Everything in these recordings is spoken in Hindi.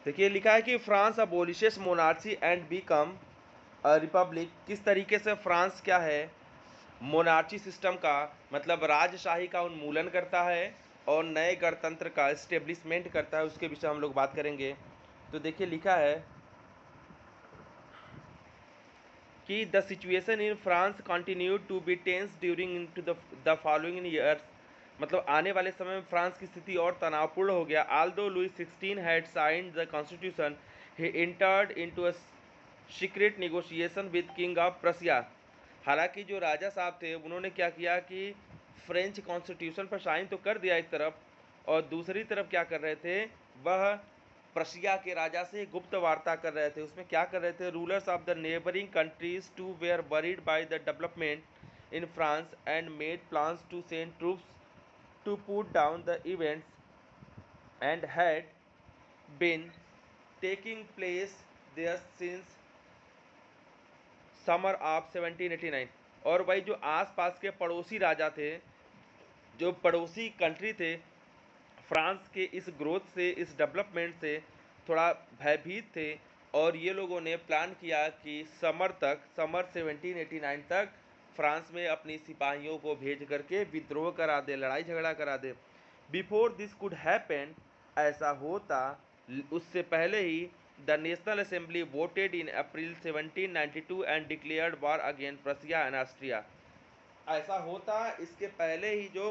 देखिए लिखा है कि France abolishes monarchy and become a republic. किस तरीके से फ्रांस क्या है, मोनार्ची सिस्टम का मतलब राजशाही का उन्मूलन करता है और नए गणतंत्र का इस्टेब्लिशमेंट करता है, उसके विषय हम लोग बात करेंगे। तो देखिए लिखा है कि the situation in France continue to be tense during to the following years. मतलब आने वाले समय में फ्रांस की स्थिति और तनावपूर्ण हो गया। Aldous Louis 16 had signed the constitution, he entered into a secret negotiation with king of प्रसिया। हालांकि जो राजा साहब थे उन्होंने क्या किया कि फ्रेंच कॉन्स्टिट्यूशन पर साइन तो कर दिया एक तरफ, और दूसरी तरफ क्या कर रहे थे, वह प्रशिया के राजा से गुप्त वार्ता कर रहे थे। उसमें क्या कर रहे थे, rulers of the neighbouring countries too were worried by the development in France and made plans to send troops to put down the events and had been taking place there since summer of 1789। और भाई जो आसपास के पड़ोसी राजा थे, जो पड़ोसी कंट्री थे, फ्रांस के इस ग्रोथ से, इस डेवलपमेंट से थोड़ा भयभीत थे, और ये लोगों ने प्लान किया कि समर 1789 तक फ्रांस में अपनी सिपाहियों को भेज करके विद्रोह करा दे, लड़ाई झगड़ा करा दे। बिफोर दिस कुड हैपन, ऐसा होता उससे पहले ही, the national assembly voted in April 1792 and declared war against Prussia and Austria. ऐसा होता इसके पहले ही जो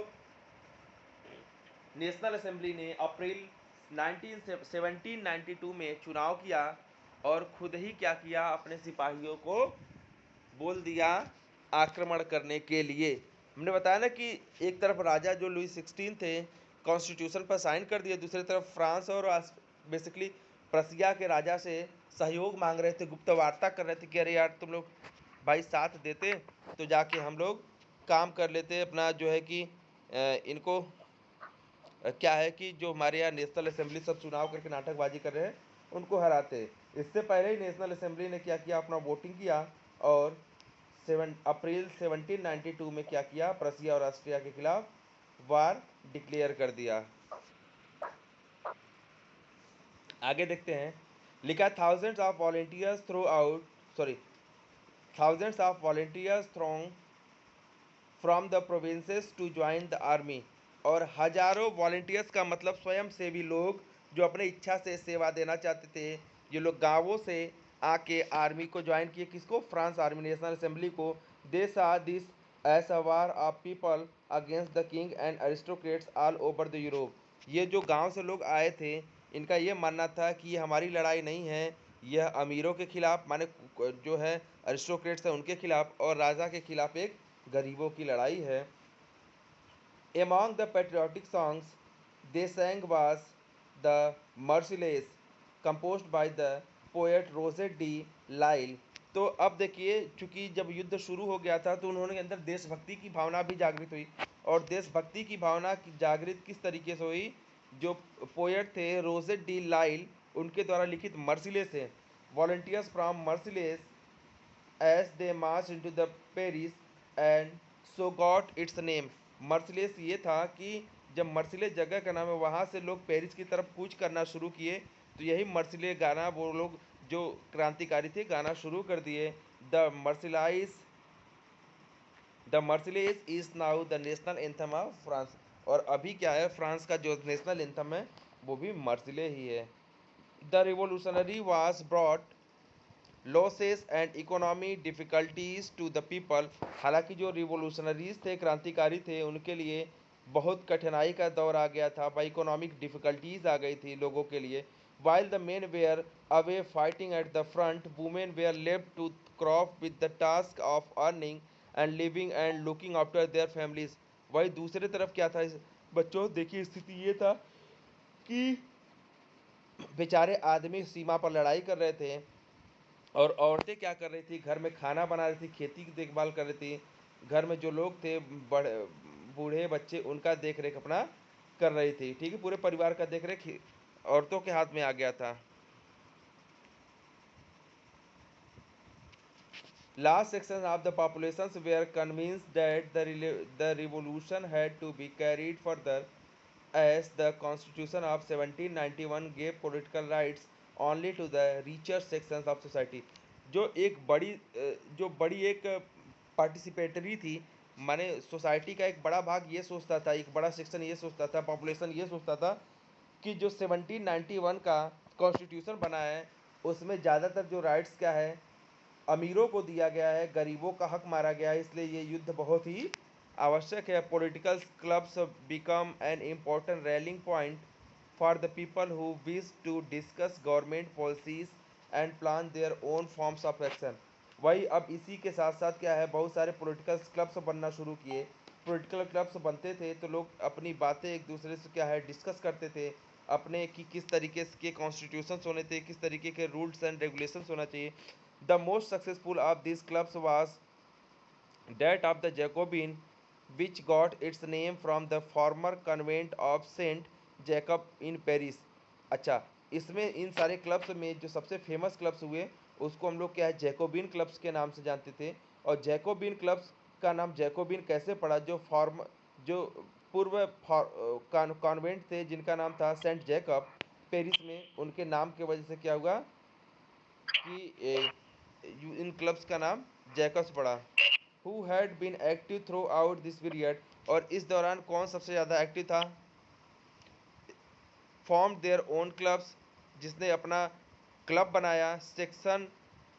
नेशनल असेंबली ने अप्रैल 1792 में चुनाव किया और खुद ही क्या किया, अपने सिपाहियों को बोल दिया आक्रमण करने के लिए। हमने बताया ना कि एक तरफ राजा जो लुई 16 थे कॉन्स्टिट्यूशन पर साइन कर दिए, दूसरी तरफ फ्रांस और बेसिकली प्रसिया के राजा से सहयोग मांग रहे थे, गुप्त वार्ता कर रहे थे कि अरे यार तुम लोग भाई साथ देते तो जाके हम लोग काम कर लेते अपना, जो है कि इनको क्या है कि जो हमारे यहाँ नेशनल असेंबली सब चुनाव करके नाटकबाजी कर रहे हैं उनको हराते। इससे पहले ही नेशनल असेंबली ने क्या किया, अपना वोटिंग किया और अप्रैल 1792 में क्या किया, प्रसिया और ऑस्ट्रिया के खिलाफ वार डिक्लेयर कर दिया। आगे देखते हैं, लिखा thousands of volunteers throughout sorry thousands of volunteers throng from the provinces to join the army. और हजारों वॉलेंटियर्स का मतलब स्वयं सेवी लोग जो अपने इच्छा से सेवा देना चाहते थे, ये लोग गांवों से आके आर्मी को ज्वाइन किए। किसको, फ्रांस आर्मी, नेशनल असेंबली को। They saw this as a war of people against the king and aristocrats all over the Europe. ये जो गांव से लोग आए थे, इनका ये मानना था कि ये हमारी लड़ाई नहीं है, यह अमीरों के खिलाफ, माने जो है अरिस्टोक्रेट्स है उनके खिलाफ, और राजा के खिलाफ एक गरीबों की लड़ाई है। Among the patriotic songs they sang was the Merciless, composed by the poet Rosette de Lisle। तो अब देखिए, चूंकि जब युद्ध शुरू हो गया था तो उन्होंने अंदर देशभक्ति की भावना भी जागृत हुई। और देशभक्ति की भावना की जागृत किस तरीके से हुई, जो पोएट थे रोजेट डी लाइल, उनके द्वारा लिखित मर्सिलेस है। Volunteers from merciless as they marched into the Paris and so got its name। Merciless ये था कि जब मर्सिलेस जगह का नाम है, वहाँ से लोग पेरिस की तरफ कूच करना शुरू किए, तो यही मर्सिले गाना वो लोग जो क्रांतिकारी थे गाना शुरू कर दिए। The Marseillaise the Marseillaise is now the national anthem of France. और अभी क्या है, फ्रांस का जो नेशनल एंथम है वो भी मर्सिले ही है। The revolutionary was brought losses and economy difficulties to the people. हालांकि जो रिवोल्यूशनरीज थे, क्रांतिकारी थे, उनके लिए बहुत कठिनाई का दौर आ गया था, भाई इकोनॉमिक डिफ़िकल्टीज आ गई थी लोगों के लिए। While the men were away fighting at the front, women were left to crop with the task of earning and living and looking after their families. वही दूसरी तरफ क्या था, बच्चों देखिए स्थिति ये था कि बेचारे आदमी सीमा पर लड़ाई कर रहे थे, और औरतें क्या कर रही थी, घर में खाना बना रही थी, खेती की देखभाल कर रही थी, घर में जो लोग थे बड़े बूढ़े बच्चे उनका देख रेख अपना कर रही थी। ठीक है, पूरे परिवार का देख रेख औरतों के हाथ में आ गया था। Last section of the populations were convinced that the revolution had to be carried further, as the Constitution of 1791 gave political rights only to the richer sections of society। जो एक बड़ी एक पार्टिसिपेटरी थी, माने सोसाइटी का एक बड़ा भाग ये सोचता था, एक बड़ा सेक्शन ये सोचता था, पॉपुलेशन ये सोचता था कि जो 1791 का कॉन्स्टिट्यूशन बना है उसमें ज़्यादातर जो राइट्स क्या है अमीरों को दिया गया है, गरीबों का हक मारा गया है, इसलिए ये युद्ध बहुत ही आवश्यक है। Political clubs become an important rallying point for the people who wish to discuss government policies and plan their own forms of action. वही अब इसी के साथ साथ क्या है, बहुत सारे पॉलिटिकल क्लब्स बनना शुरू किए। पॉलिटिकल क्लब्स बनते थे तो लोग अपनी बातें एक दूसरे से क्या है डिस्कस करते थे, अपने कि किस तरीके के कॉन्स्टिट्यूशंस होने थे, किस तरीके के रूल्स एंड रेगुलेशंस होना चाहिए। The most successful of these clubs was that of the Jacobin, which got its name from the former convent of Saint Jacob in Paris। अच्छा, इसमें इन सारे क्लब्स में जो सबसे फेमस क्लब्स हुए उसको हम लोग क्या है जैकोबिन क्लब्स के नाम से जानते थे। और जैकोबिन क्लब्स का नाम जैकोबिन कैसे पड़ा, जो पूर्व कॉन्वेंट थे जिनका नाम था सेंट जैकब पेरिस में, उनके नाम की वजह से क्या हुआ कि इन क्लब्स का नाम जैकब्स पड़ा। Who had been active throughout this period, और इस दौरान कौन सबसे ज़्यादा एक्टिव था, फॉर्म देयर ओन क्लब्स, जिसने अपना क्लब बनाया। Section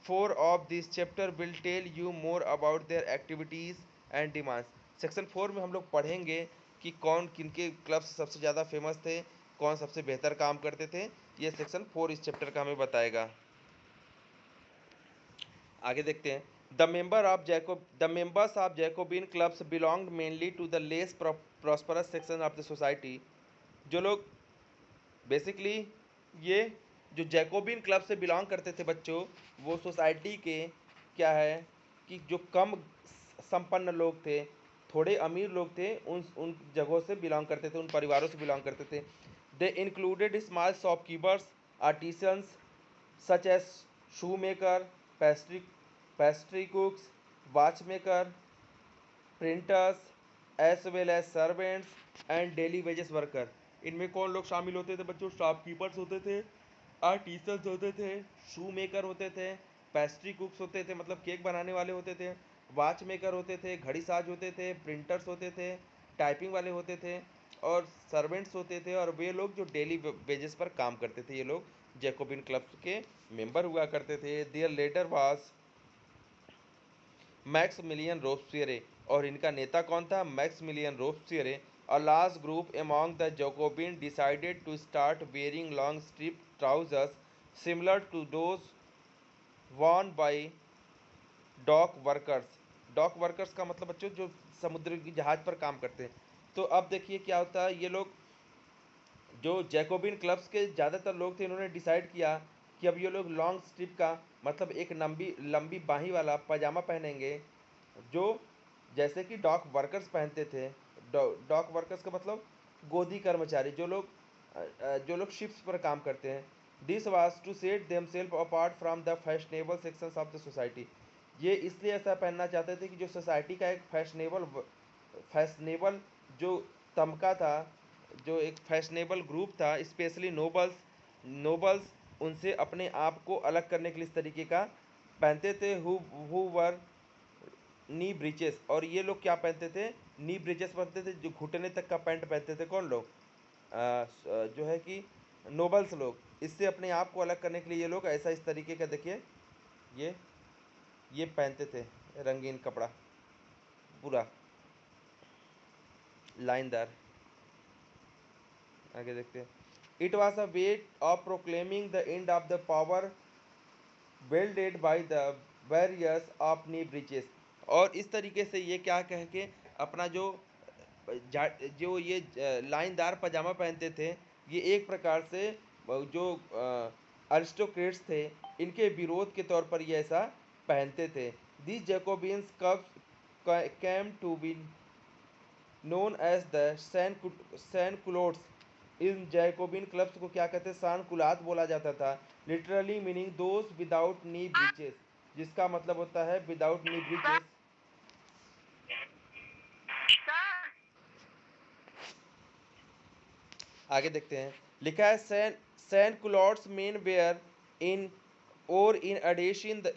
4 of this chapter will tell you more about their activities and demands. Section 4 में हम लोग पढ़ेंगे कि कौन किनके क्लब्स सबसे ज़्यादा फेमस थे, कौन सबसे बेहतर काम करते थे। ये सेक्शन 4 इस चैप्टर का हमें बताएगा। आगे देखते हैं। The members of Jacobin clubs belong mainly to the less prosperous section of the society. जो लोग बेसिकली ये जो जैकोबिन क्लब से बिलोंग करते थे बच्चों, वो सोसाइटी के क्या है कि जो कम संपन्न लोग थे, थोड़े अमीर लोग थे, उन उन जगहों से बिलोंग करते थे, उन परिवारों से बिलोंग करते थे। They included small shopkeepers, artisans such as shoemaker, pastry cooks, watchmaker, printers, as well as servants and daily wages worker। इनमें कौन लोग शामिल होते थे बच्चों, शॉपकीपर्स होते थे, आर्टिसंस होते थे, शू मेकर होते थे, पेस्ट्री कुक्स होते थे मतलब केक बनाने वाले होते थे, वॉच मेकर होते थे, घड़ी साज होते थे, प्रिंटर्स होते थे, टाइपिंग वाले होते थे, और सर्वेंट्स होते थे। और वे लोग जो डेली वेजेस पर काम करते थे, ये लोग जैकोबिन क्लब्स के मेंबर हुआ करते थे। देयर लीडर वाज मैक्समिलियन रोब्सपियरे, और इनका नेता कौन था, Maximilian रोब्सपियरे। A large group among the Jacobins decided to start wearing long strip trousers similar to those worn by dock workers. Dock workers का मतलब बच्चों जो समुद्र की जहाज पर काम करते हैं। तो अब देखिए क्या होता है, ये लोग जो जैकोबिन क्लब्स के ज़्यादातर लोग थे, इन्होंने डिसाइड किया कि अब ये लोग लॉन्ग स्ट्रिप का मतलब एक लंबी लंबी बाही वाला पजामा पहनेंगे, जो जैसे कि डॉक वर्कर्स पहनते थे। डॉक वर्कर्स का मतलब गोदी कर्मचारी, जो लोग शिप्स पर काम करते हैं। This was to set them self apart from the fashionable sections of the society. ये इसलिए ऐसा पहनना चाहते थे कि जो सोसाइटी का एक फैशनेबल जो तबका था, जो एक फैशनेबल ग्रुप था, स्पेशली नोबल्स उनसे अपने आप को अलग करने के लिए इस तरीके का पहनते थे। हु वर नी ब्रीचेस, और ये लोग क्या पहनते थे, नी ब्रीचेस पहनते थे, जो घुटने तक का पैंट पहनते थे। कौन लोग, जो है कि नोबल्स लोग। इससे अपने आप को अलग करने के लिए ये लोग ऐसा इस तरीके का देखिए ये ये पहनते थे, रंगीन कपड़ा पूरा लाइनदार। आगे देखते हैं। It was a way of proclaiming the end of the power welded by the barriers of knee bridges. और इस तरीके से ये क्या कह के अपना जो ये लाइनदार पजामा पहनते थे, ये एक प्रकार से जो अरिस्टोक्रेट्स थे इनके विरोध के तौर पर ये ऐसा पहनते थे। दिस जैकोबियंस कब came to be known as the sans culottes. इन जैकोबिन क्लब्स को क्या कहते हैं, सान कुलात बोला जाता था। Literally meaning those without knee breeches, जिसका मतलब होता है विदाउट नी ब्रीचेस। आगे देखते हैं, लिखा है sans culottes men were in और in addition the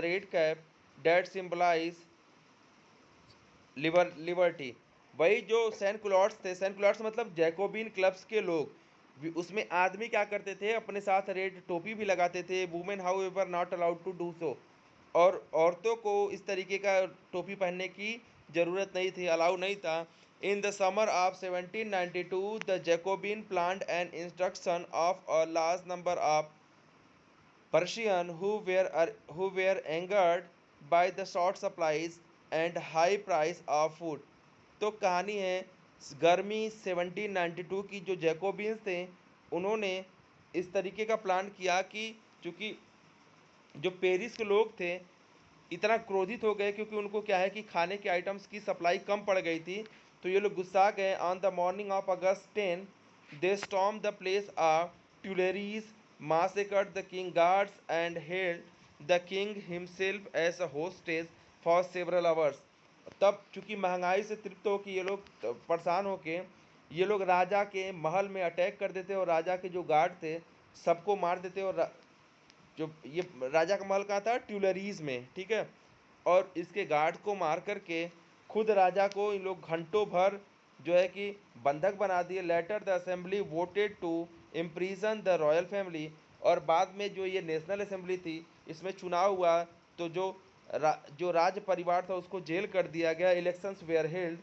red cap that symbolise liberty. वही जो सैन क्लॉड्स थे, सैन क्लॉड्स मतलब जैकोबिन क्लब्स के लोग, उसमें आदमी क्या करते थे, अपने साथ रेड टोपी भी लगाते थे। Women however not allowed to do so, और औरतों को इस तरीके का टोपी पहनने की ज़रूरत नहीं थी, अलाउ नहीं था। In the summer of 1792 the Jacobian planned an instruction of a large number of Persian who were angered by the short supplies and high price of food। तो कहानी है गर्मी 1792 की, जो जैकोबिन्स थे उन्होंने इस तरीके का प्लान किया कि चूँकि जो पेरिस के लोग थे इतना क्रोधित हो गए, क्योंकि उनको क्या है कि खाने के आइटम्स की सप्लाई कम पड़ गई थी, तो ये लोग गुस्सा गए। On the morning of August 10 they storm the place of Tuileries, massacred the king guards and held the king himself as a hostage for several hours। तब चूंकि महंगाई से तृप्त होकर ये लोग परेशान होके ये लोग राजा के महल में अटैक कर देते और राजा के जो गार्ड थे सबको मार देते। और जो ये राजा का महल कहाँ था, ट्यूलरीज में, ठीक है। और इसके गार्ड को मार करके खुद राजा को इन लोग घंटों भर जो है कि बंधक बना दिए। Later the assembly voted to imprison the royal family. और बाद में जो ये नेशनल असेंबली थी इसमें चुनाव हुआ, तो जो राज परिवार था उसको जेल कर दिया गया। इलेक्शंस वेयर हेल्ड,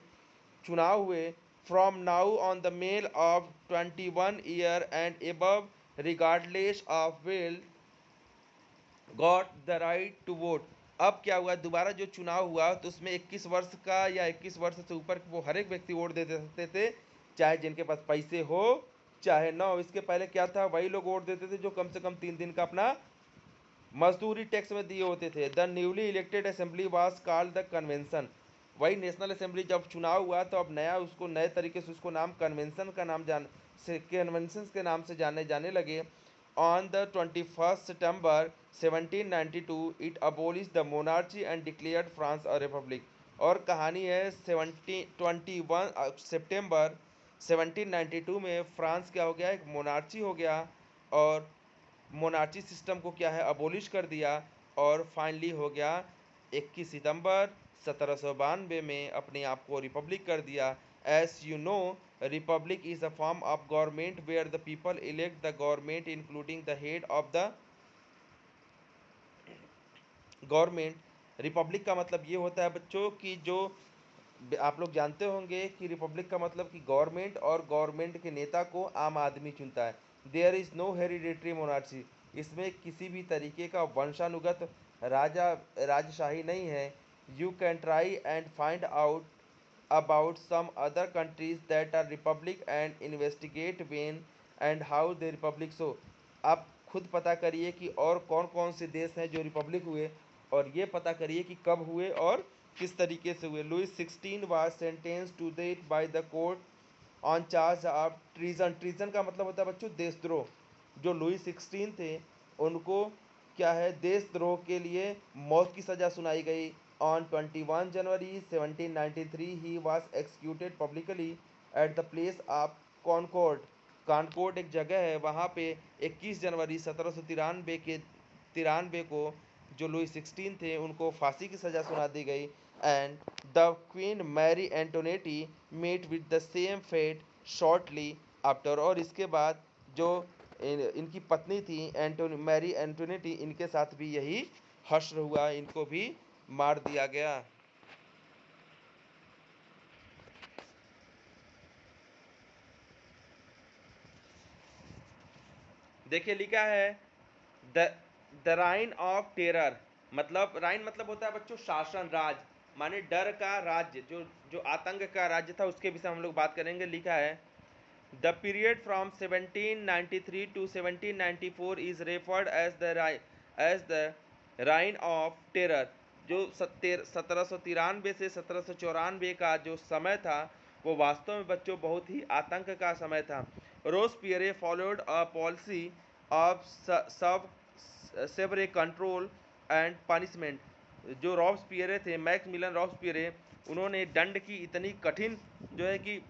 चुनाव हुए। From now on the male of 21 year and above regardless of wealth got the right to vote. अब क्या हुआ, दोबारा जो चुनाव हुआ तो उसमें 21 वर्ष का या 21 वर्ष से ऊपर वो हर एक व्यक्ति वोट दे सकते थे, चाहे जिनके पास पैसे हो चाहे ना हो। इसके पहले क्या था, वही लोग वोट देते थे जो कम से कम 3 दिन का अपना मजदूरी टैक्स में दिए होते थे। The newly elected assembly was called the convention. वही नेशनल असेंबली जब चुनाव हुआ तो अब नया उसको नए तरीके से उसको नाम कन्वेंशन का नाम कन्वेंशन के नाम से जाने लगे। On the 21 September 1792 it abolish the monarchy and declared France a republic. और कहानी है 21 सितंबर 1792 में फ्रांस क्या हो गया, एक मोनार्ची हो गया। और मोनार्ची सिस्टम को क्या है, अबोलिश कर दिया। और फाइनली हो गया 21 सितंबर 1792 में अपने आप को रिपब्लिक कर दिया। As you know, republic is a form of government where the people elect the government including the head of the government. Republic का मतलब ये होता है बच्चों कि जो आप लोग जानते होंगे कि रिपब्लिक का मतलब कि गवर्नमेंट और गवर्नमेंट के नेता को आम आदमी चुनता है। There is no hereditary monarchy, इसमें किसी भी तरीके का वंशानुगत राजशाही नहीं है। You can try and find out about some other countries that are republic and investigate when and how the republic so। आप खुद पता करिए कि और कौन कौन से देश हैं जो रिपब्लिक हुए, और ये पता करिए कि कब हुए और किस तरीके से हुए। Louis 16 was sentence to death by the court on charge of treason. Treason का मतलब होता है बच्चों देशद्रोह। जो लुइस 16 थे उनको क्या है, देशद्रोह के लिए मौत की सज़ा सुनाई गई। On 21 January 1793 he was executed publicly at the place of Concorde. Concorde एक जगह है, वहाँ पे 21 जनवरी 1793 को जो लुइस 16 थे उनको फांसी की सज़ा सुना दी गई। And the queen Marie Antoinette met with the same fate shortly after. और इसके बाद जो इनकी पत्नी थी मैरी एंटोनेटी, इनके साथ भी यही हश्र हुआ, इनको भी मार दिया गया। देखिए लिखा है the the reign of terror. मतलब राइन मतलब होता है बच्चों शासन, राज, माने डर का राज्य, जो जो आतंक का राज्य था उसके विषय हम लोग बात करेंगे। लिखा है the period from 1793 to 1794 is referred as the reign of terror. जो 1793 से 1794 का जो समय था वो वास्तव में बच्चों बहुत ही आतंक का समय था। रोस्पियरे फॉलोड अ पॉलिसी ऑफ सब सेवरे कंट्रोल एंड पनिशमेंट। जो रॉब्सपियरे थे, मैक्स मिलन रॉब्सपियरे, उन्होंने दंड की इतनी कठिन जो है कि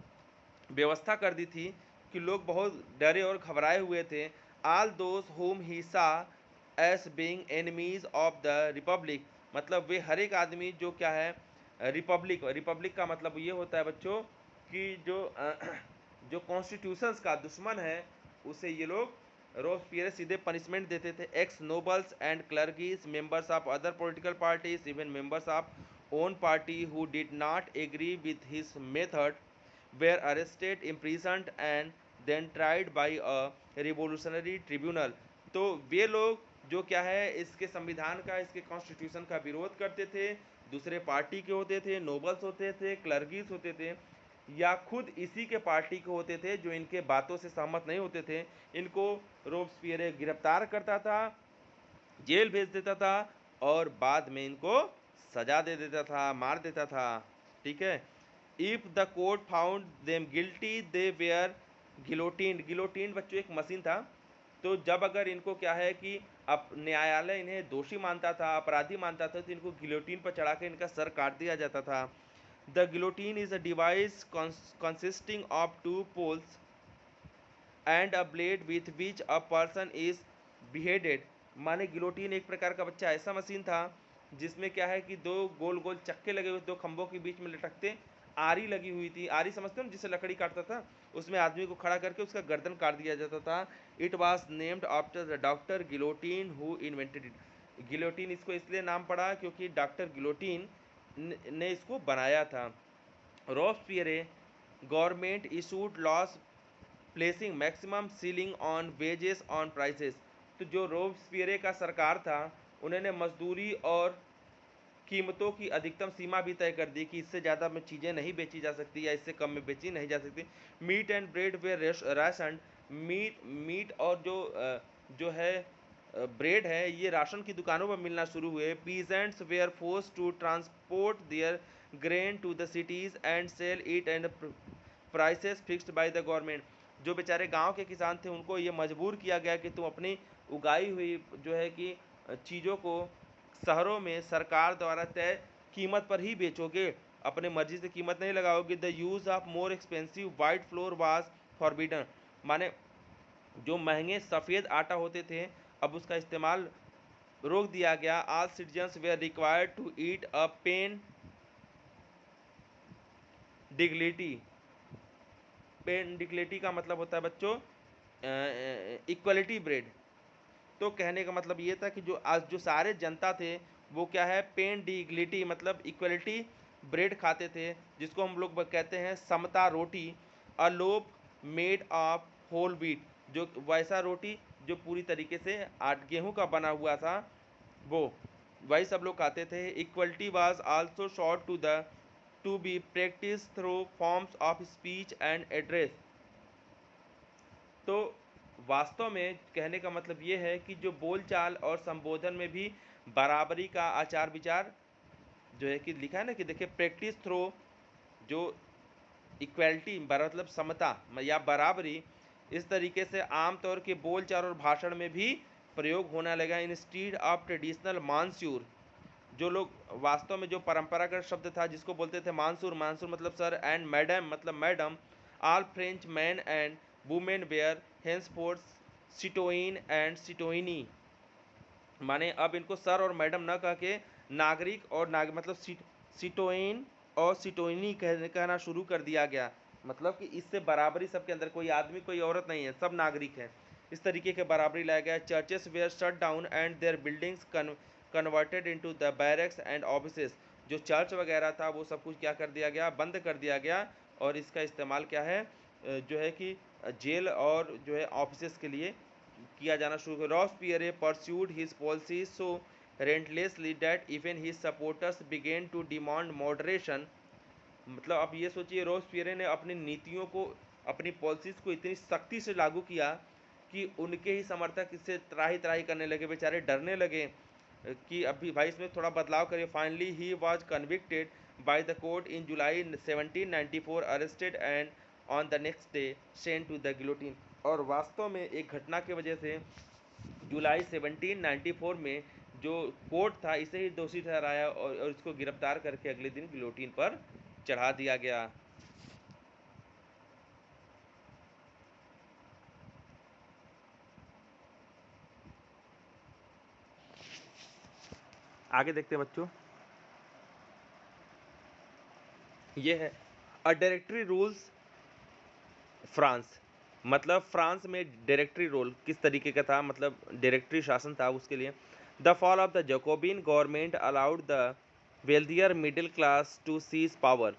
व्यवस्था कर दी थी कि लोग बहुत डरे और घबराए हुए थे। All those whom he saw as being enemies of the republic, मतलब वे हर एक आदमी जो क्या है रिपब्लिक, रिपब्लिक का मतलब ये होता है बच्चों कि जो कॉन्स्टिट्यूशंस का दुश्मन है उसे ये लोग रोबेस्पियर सीधे पनिशमेंट देते थे। Ex nobles and clergies, members of other political parties, even members of own party who did not agree with his method were arrested, imprisoned and then tried by a revolutionary tribunal। तो वे लोग जो क्या है इसके संविधान का, इसके कॉन्स्टिट्यूशन का विरोध करते थे, दूसरे पार्टी के होते थे, नोबल्स होते थे, क्लर्कीज होते थे, या खुद इसी के पार्टी के होते थे जो इनके बातों से सहमत नहीं होते थे, इनको रोबेस्पियर गिरफ्तार करता था, जेल भेज देता था और बाद में इनको सजा दे देता था, मार देता था। ठीक है। If the court found them guilty they were guillotine. Guillotine बच्चों एक मशीन था। तो जब अगर इनको क्या है कि अब न्यायालय इन्हें दोषी मानता था, अपराधी मानता था, तो इनको गिलोटीन पर चढ़ा के इनका सर काट दिया जाता था। The guillotine is a device consisting of two poles and a blade with which a person is beheaded. माने गिलोटीन एक प्रकार का बच्चा ऐसा मशीन था जिसमें क्या है कि दो गोल गोल चक्के लगे हुए, दो खंभों के बीच में लटकते आरी लगी हुई थी। आरी समझते हो ना, जिससे लकड़ी काटता था, उसमें आदमी को खड़ा करके उसका गर्दन काट दिया जाता था। It was named after the doctor guillotine who invented it. Guillotine इसको इसलिए नाम पड़ा क्योंकि डॉक्टर गिलोटीन ने इसको बनाया था। Robespierre government issued loss placing maximum ceiling on wages on prices. तो जो रोबेस्पियर का सरकार था उन्होंने मजदूरी और कीमतों की अधिकतम सीमा भी तय कर दी कि इससे ज़्यादा में चीज़ें नहीं बेची जा सकती या इससे कम में बेची नहीं जा सकती। Meat and bread were ration. Meat और जो है ब्रेड है ये राशन की दुकानों पर मिलना शुरू हुए। Peasants were force to transport their grain to the cities and sell it and prices fixed by the government. जो बेचारे गांव के किसान थे उनको ये मजबूर किया गया कि तुम अपनी उगाई हुई जो है कि चीज़ों को शहरों में सरकार द्वारा तय कीमत पर ही बेचोगे, अपने मर्जी से कीमत नहीं लगाओगे। The use of more expensive white floor was forbidden. माने जो महंगे सफ़ेद आटा होते थे अब उसका इस्तेमाल रोक दिया गया। All citizens were required to eat a पेन डिग्लिटी। पेन डिग्लिटी का मतलब होता है बच्चों इक्वलिटी ब्रेड। तो कहने का मतलब ये था कि जो आज जो सारे जनता थे वो क्या है पेन डिग्लिटी मतलब इक्वलिटी ब्रेड खाते थे, जिसको हम लोग कहते हैं समता रोटी। A loaf made of whole wheat, जो वैसा रोटी जो पूरी तरीके से आट गेहूं का बना हुआ था वो वही सब लोग खाते थे। Equality was also sought to be practise through forms of speech and address. तो वास्तव में कहने का मतलब ये है कि जो बोलचाल और संबोधन में भी बराबरी का आचार विचार जो है कि लिखा है ना कि देखिए प्रैक्टिस थ्रो, जो इक्वलिटी मतलब समता या बराबरी, इस तरीके से आमतौर के बोलचाल और भाषण में भी प्रयोग होने लगा। इंस्टीड ऑफ ट्रेडिशनल मानसूर, जो लोग वास्तव में जो परंपरागत शब्द था जिसको बोलते थे मानसूर, मानसूर मतलब सर, एंड मैडम मतलब madam, all French man and women were henceforth सिटोइन एंड सिटोइनी। माने अब इनको सर और मैडम न कह के नागरिक और मतलब सिटोइन और सिटोइनी कहना शुरू कर दिया गया। मतलब कि इससे बराबरी सबके अंदर, कोई आदमी कोई औरत नहीं है, सब नागरिक हैं, इस तरीके के बराबरी लाया गया। Churches were shut down and their buildings converted into the barracks and offices. जो चर्च वगैरह था वो सब कुछ क्या कर दिया गया, बंद कर दिया गया, और इसका इस्तेमाल क्या है जो है कि जेल और जो है ऑफिसेस के लिए किया जाना शुरू किया। Robespierre pursued his policy so relentlessly that even his supporters began to demand moderation. मतलब आप ये सोचिए रॉबेस्पियर ने अपनी नीतियों को, अपनी पॉलिसीज़ को इतनी सख्ती से लागू किया कि उनके ही समर्थक इससे त्राही त्राही करने लगे, बेचारे डरने लगे कि अभी भाई इसमें थोड़ा बदलाव करिए। Finally he was convicted by the court in July 1794, arrested and on the next day sent to the guillotine. और वास्तव में एक घटना की वजह से जुलाई 1794 में जो कोर्ट था इसे ही दोषी ठहराया और इसको गिरफ्तार करके अगले दिन गिलोटिन पर चढ़ा दिया गया। आगे देखते हैं बच्चों, ये है अ डायरेक्टरी रूल्स फ्रांस। मतलब फ्रांस में डायरेक्टरी रोल किस तरीके का था, मतलब डायरेक्टरी शासन था उसके लिए। The fall of the Jacobin government allowed the wealthier middle class to seize power.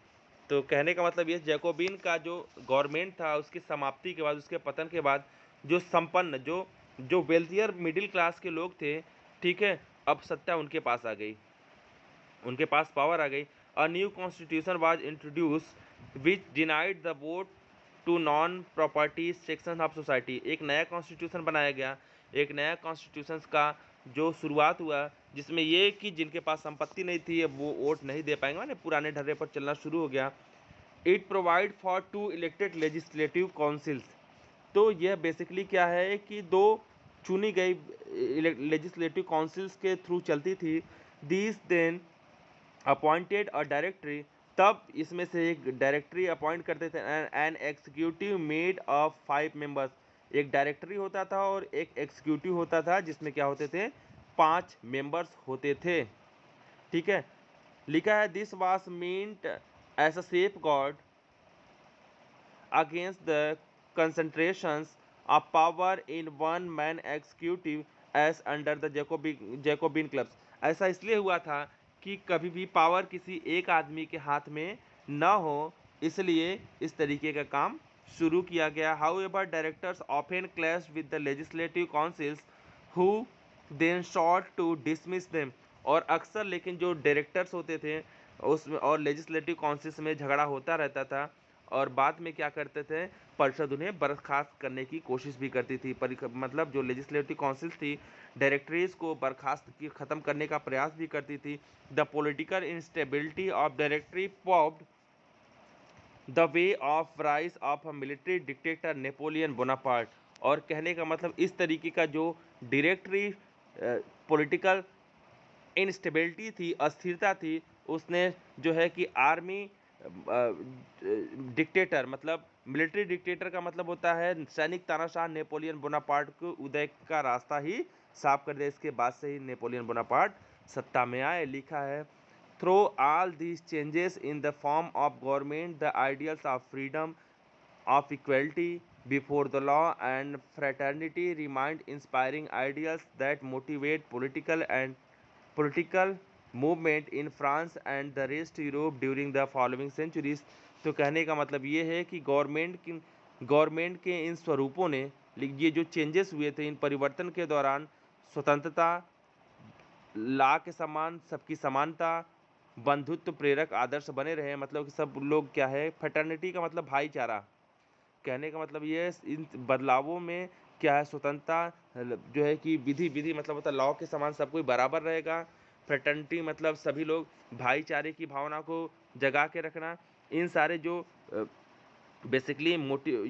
तो कहने का मतलब ये, जैकोबिन का जो गवर्नमेंट था उसकी समाप्ति के बाद, उसके पतन के बाद, जो संपन्न जो जो वेल्थियर मिडिल क्लास के लोग थे, ठीक है, अब सत्ता उनके पास आ गई, उनके पास पावर आ गई। A new constitution was introduce which denied the vote to non property section of society. एक नया कॉन्स्टिट्यूशन बनाया गया, एक नया कॉन्स्टिट्यूशन का जो शुरुआत हुआ, जिसमें ये कि जिनके पास संपत्ति नहीं थी अब वो वोट नहीं दे पाएंगे, माने पुराने ढर्रे पर चलना शुरू हो गया। It provide for 2 elected legislative councils. तो यह बेसिकली क्या है कि 2 चुनी गई लेजिस्लेटिव काउंसिल्स के थ्रू चलती थी। These then appointed a directory, तब इसमें से एक डायरेक्टरी अपॉइंट करते थे। An executive made of 5 members. एक डायरेक्टरी होता था और एक एग्जीक्यूटिव होता था, जिसमें क्या होते थे, 5 मेंबर्स होते थे, ठीक है। लिखा है this was meant as a safeguard against the concentrations of power in one man executive as under the Jacobian clubs. ऐसा इसलिए हुआ था कि कभी भी पावर किसी एक आदमी के हाथ में न हो, इसलिए इस तरीके का काम शुरू किया गया। However, directors often clashed with the legislative councils who then sought to dismiss them। और अक्सर लेकिन जो डायरेक्टर्स होते थे उसमें और लेजिस्लेटिव काउंसिल्स में झगड़ा होता रहता था, और बाद में क्या करते थे, परिषद उन्हें बर्खास्त करने की कोशिश भी करती थी। मतलब जो लेजिस्लेटिव काउंसिल थी, डायरेक्टरीज को बर्खास्त की ख़त्म करने का प्रयास भी करती थी। The political instability of directory popped the way of rise of a military dictator Napoleon Bonaparte. और कहने का मतलब इस तरीके का जो डायरेक्टरी पॉलिटिकल इनस्टेबिलिटी थी, अस्थिरता थी, उसने जो है कि आर्मी डिक्टेटर, मतलब मिलिट्री डिक्टेटर का मतलब होता है सैनिक तानाशाह नेपोलियन बोनापार्ट को उदय का रास्ता ही साफ कर दिया। इसके बाद से ही नेपोलियन बोनापार्ट सत्ता में आए। लिखा है through all these changes in the form of government the ideals of freedom of equality before the law and fraternity remained inspiring ideals that motivate political movement in France and the rest Europe during the following centuries। तो कहने का मतलब ये है कि गवर्नमेंट के इन स्वरूपों ने, ये जो चेंजेस हुए थे, इन परिवर्तन के दौरान स्वतंत्रता, ला के समान, सबकी समानता, बंधुत्व प्रेरक आदर्श बने रहे। मतलब कि सब लोग क्या है, फ्रेटर्निटी का मतलब भाईचारा। कहने का मतलब ये है इन बदलावों में क्या है, स्वतंत्रता जो है कि विधि मतलब होता है लॉ के समान सब कोई बराबर रहेगा। फ्रेटर्निटी मतलब सभी लोग भाईचारे की भावना को जगा के रखना। इन सारे जो बेसिकली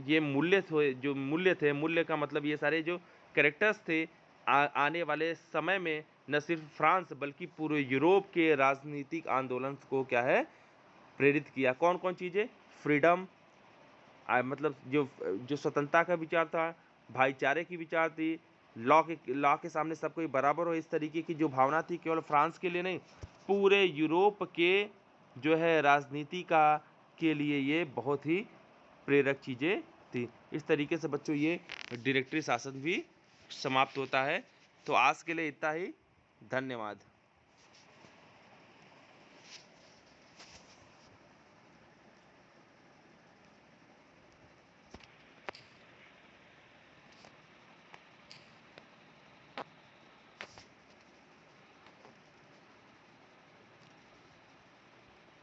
ये मूल्य थे, मूल्य का मतलब ये सारे जो कैरेक्टर्स थे, आने वाले समय में न सिर्फ फ्रांस बल्कि पूरे यूरोप के राजनीतिक आंदोलन को क्या है, प्रेरित किया। कौन कौन चीज़ें, फ्रीडम, मतलब जो जो स्वतंत्रता का विचार था, भाईचारे की विचार थी, लॉ के सामने सब कोई बराबर हो, इस तरीके की जो भावना थी, केवल फ्रांस के लिए नहीं, पूरे यूरोप के जो है राजनीति का के लिए ये बहुत ही प्रेरक चीज़ें थी। इस तरीके से बच्चों ये डायरेक्टरी शासन भी समाप्त होता है। तो आज के लिए इतना ही, धन्यवाद।